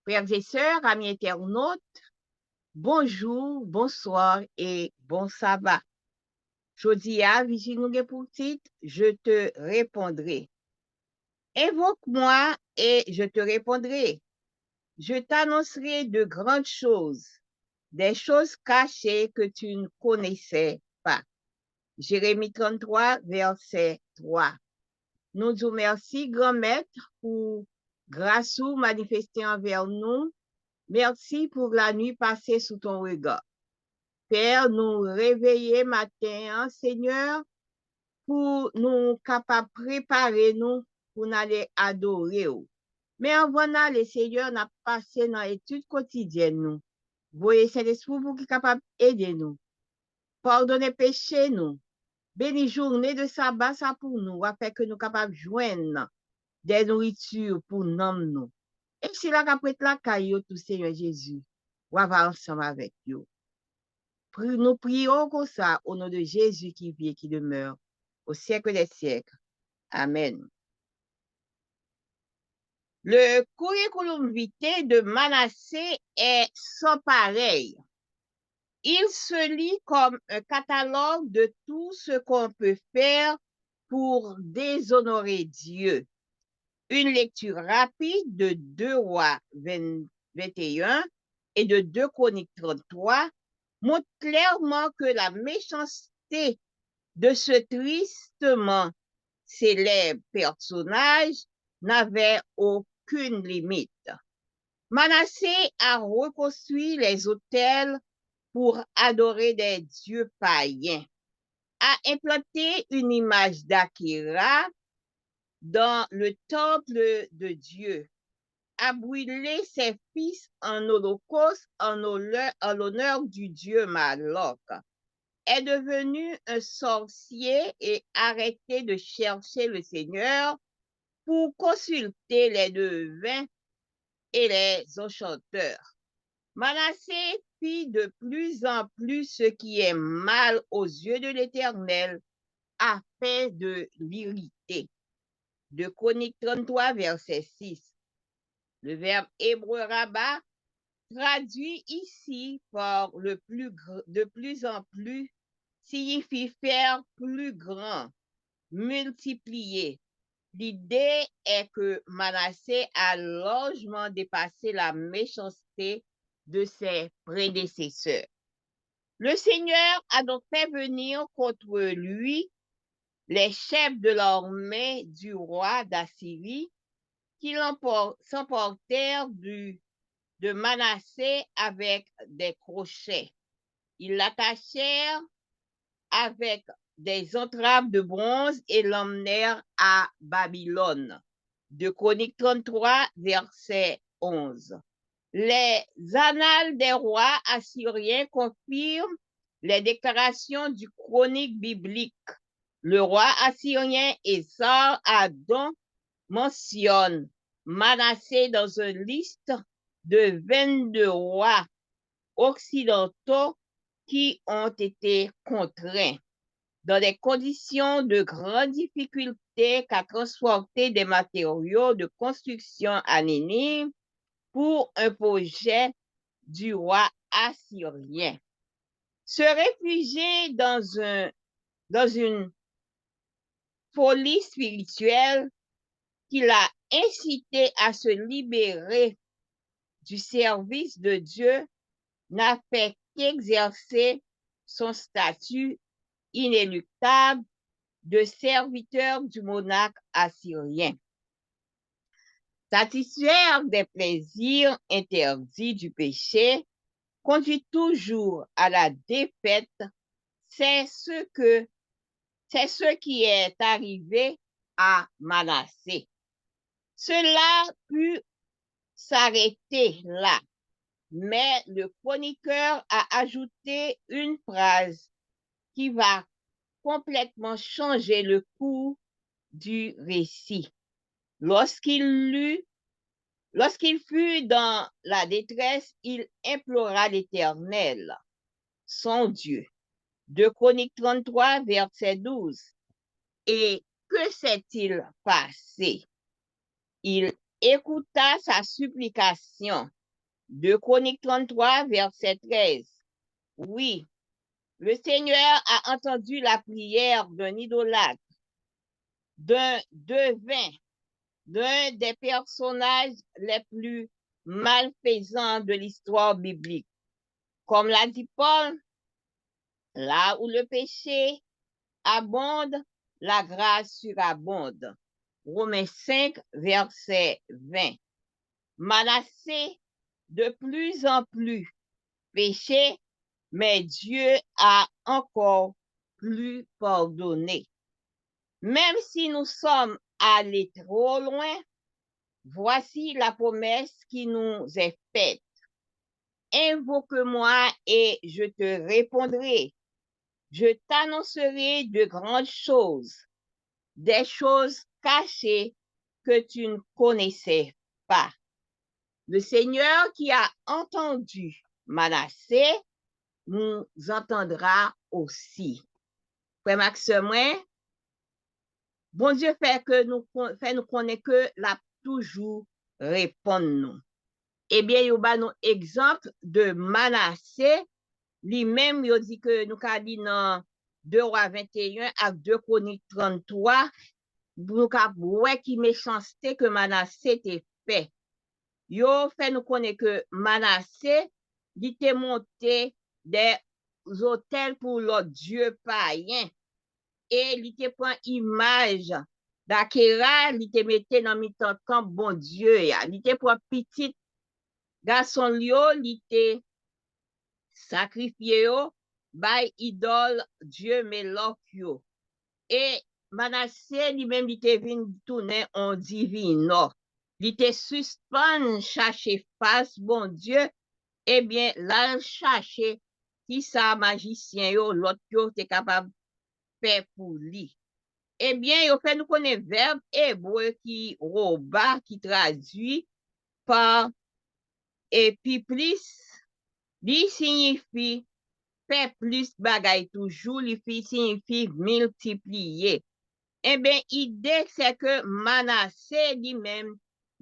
Frères et sœurs, amis internautes, bonjour, bonsoir et bon sabbat. Jodia, vigile nous gen pour titre, je te répondrai. Invoque-moi et je te répondrai. Je t'annoncerai de grandes choses, des choses cachées que tu ne connaissais pas. Jérémie 33, verset 3. Nous disons merci, grand maître, pour grâce ou manifestée envers nous. Merci pour la nuit passée sous ton regard. Père, nous réveiller matin, Seigneur, pour nous capables de préparer nous pour aller adorer. Mais avant d'aller, Seigneur, n'a passé dans l'étude quotidienne nous. Voyez Saint-Esprit pour qui capable d'aider nous. Pardonnez péché nous. Béni journée de sabbat ça pour nous, afin que nous capables de joindre des nourritures pour nous. Et c'est là qu'après la caillou, tout Seigneur Jésus, on va ensemble avec vous. Nous prions comme ça au nom de Jésus qui vit et qui demeure au siècle des siècles. Amen. Le curriculum vitae de Manassé est sans pareil. Il se lit comme un catalogue de tout ce qu'on peut faire pour déshonorer Dieu. Une lecture rapide de 2 Rois 21 et de 2 Chroniques 33 montre clairement que la méchanceté de ce tristement célèbre personnage n'avait aucune limite. Manassé a reconstruit les autels pour adorer des dieux païens, a implanté une image d'Akira dans le temple de Dieu, a brûlé ses fils en holocauste en l'honneur du dieu Moloch, est devenu un sorcier et arrêté de chercher le Seigneur pour consulter les devins et les enchanteurs. Manassé fit de plus en plus ce qui est mal aux yeux de l'Éternel afin de l'irriter. De Chroniques 33, verset 6. Le verbe hébreu rabat, traduit ici par de plus en plus, signifie faire plus grand, multiplier. L'idée est que Manassé a largement dépassé la méchanceté de ses prédécesseurs. Le Seigneur a donc fait venir contre lui les chefs de l'armée du roi d'Assyrie qui s'emportèrent de Manassé avec des crochets. Ils l'attachèrent avec des entraves de bronze et l'emmenèrent à Babylone. De Chroniques 33, verset 11. Les annales des rois assyriens confirment les déclarations du chronique biblique. Le roi assyrien Esar-Haddon mentionne Manassé dans une liste de 22 rois occidentaux qui ont été contraints, dans des conditions de grande difficulté, qu'à transporter des matériaux de construction à Ninive pour un projet du roi assyrien. Se réfugier dans une folie spirituelle qui l'a incité à se libérer du service de Dieu n'a fait qu'exercer son statut inéluctable de serviteur du monarque assyrien. Satisfaire des plaisirs interdits du péché conduit toujours à la défaite. C'est ce qui est arrivé à Manassé. Cela put s'arrêter là, mais le chroniqueur a ajouté une phrase qui va complètement changer le cours du récit. Lorsqu'il fut dans la détresse, il implora l'Éternel, son Dieu. De Chroniques 33, verset 12. Et que s'est-il passé? Il écouta sa supplication. 2 Chroniques 33, verset 13. Oui, le Seigneur a entendu la prière d'un idolâtre, d'un devin, d'un des personnages les plus malfaisants de l'histoire biblique. Comme l'a dit Paul, là où le péché abonde, la grâce surabonde. Romains 5, verset 20. Manassé de plus en plus péché, mais Dieu a encore plus pardonné. Même si nous sommes allés trop loin, voici la promesse qui nous est faite. Invoque-moi et je te répondrai. Je t'annoncerai de grandes choses, des choses cachées que tu ne connaissais pas. Le Seigneur qui a entendu Manassé nous entendra aussi. Frère Maxime, bon Dieu fait nous connaître que la toujours répondre nous. Eh bien, il y a un exemple de Manassé, lui-même, il dit que nous avons dit dans 2 Rois 21 à 2 Chroniques 33, nous avons voir qui méchanceté que Manassé était fait. Yo fait nous connaître que Manassé, il était monté des hôtels pour l'autre Dieu païen. Et il te prend image d'Akera, il te mette dans mi-temps bon Dieu. Il te prend petit garçon lio, il te sacrifié yo, by idole Dieu Mélok yo. Et Manassé lui-même, il te vin tourner en divino. Il te suspend chercher face, bon Dieu, eh bien, là, chercher qui ça magicien yo, l'autre yo, te capable de faire pour lui. Eh bien, il fait nous connaître verbe hébreu qui roba, qui traduit par epiplis, li signifie faire plus bagay toujours, li signifie multiplier. Eh bien, l'idée c'est que Manassé lui-même,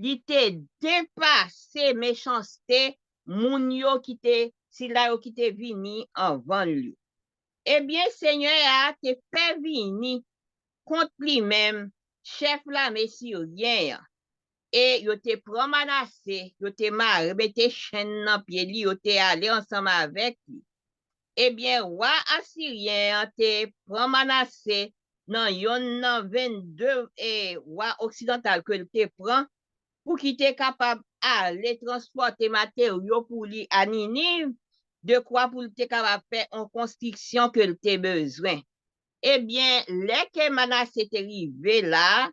il était dépassé méchanceté, moun yo qui te, si la yo qui te vini avant lui. Eh bien, Seigneur a te fait vini contre lui-même, chef la messirien, et yo te prend Manassé, yo te marre, te chaîne dans pied li, yo te allé ensemble avec lui. Eh bien, roi assyrien te prend Manassé, dans yon 22 roi occidental que te prend, pour qu'il te capable aller transporter matériaux pour lui à Ninive, de quoi pour te capable faire en construction que te besoin. Eh bien, les que Manassé est arrivé là,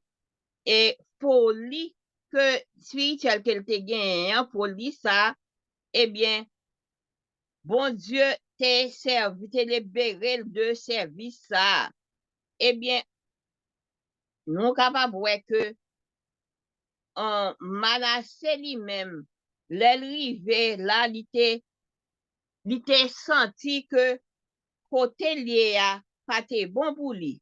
et folie que spirituel qu'elle te gagne, folie ça, eh bien, bon Dieu t'est servi, t'est libéré de service ça. Eh bien, nous capables de voir que Manassé lui-même, l'arrivée là, il était senti que côté lié a pas bon pour lui.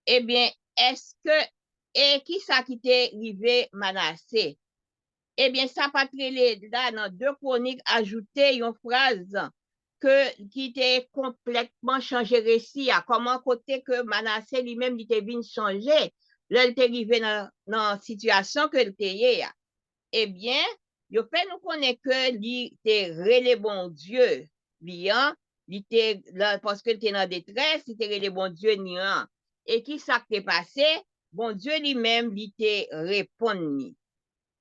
Eh bien, est-ce que, et qui ça qui t'est arrivé Manassé? Eh bien, ça pas là dans 2 Chroniques ajouté une phrase qui était complètement changé récit à comment côté que Manassé lui-même il était venu changer. Là, il était arrivé dans la situation que il était. Eh bien, il fait nous connaître que il était relé bon Dieu, liant, il était là parce qu'il était dans détresse, il était relé bon Dieu niant. Et qui ça qui est passé? Bon Dieu lui-même, il était répondu.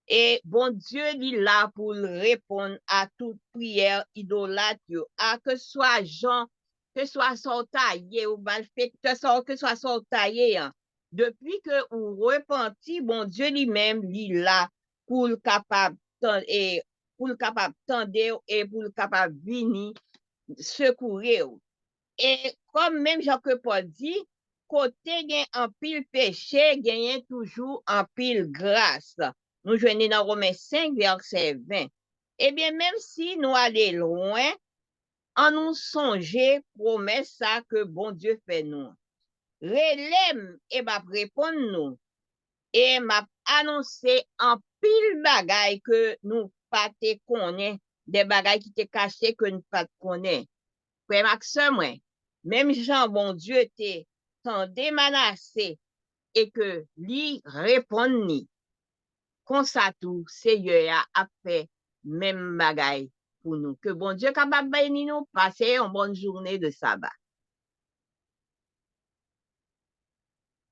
Et bon Dieu, il est là pour répondre à toute prière idolâtre, à que soit Jean, que soit son taillé ou mal fait, que soit son taillé. Depuis que vous repenti, bon Dieu lui-même, il est là pour le capable et pour le capable tendre et pour le capable venir secourir. Et comme même Jean-Paul dit, côté gain en pile péché, gagne toujours en pile grâce. Nous joignons dans Romains 5, verset 20. Eh bien, même si nous allons loin, en nous songer, promesse ça que bon Dieu fait nous. Relève et va répondre nous. et m'a annoncé en pile bagay que nous pas te connaît, des bagay qui te cachés que nous pas te connaît. Frère Maxime, moi, même Jean, bon Dieu, te t'en démanacé et que lui répond ni. Comme ça tout, Seigneur a fait même bagay pour nous. Que bon Dieu capable bénir nous, passer une bonne journée de sabbat.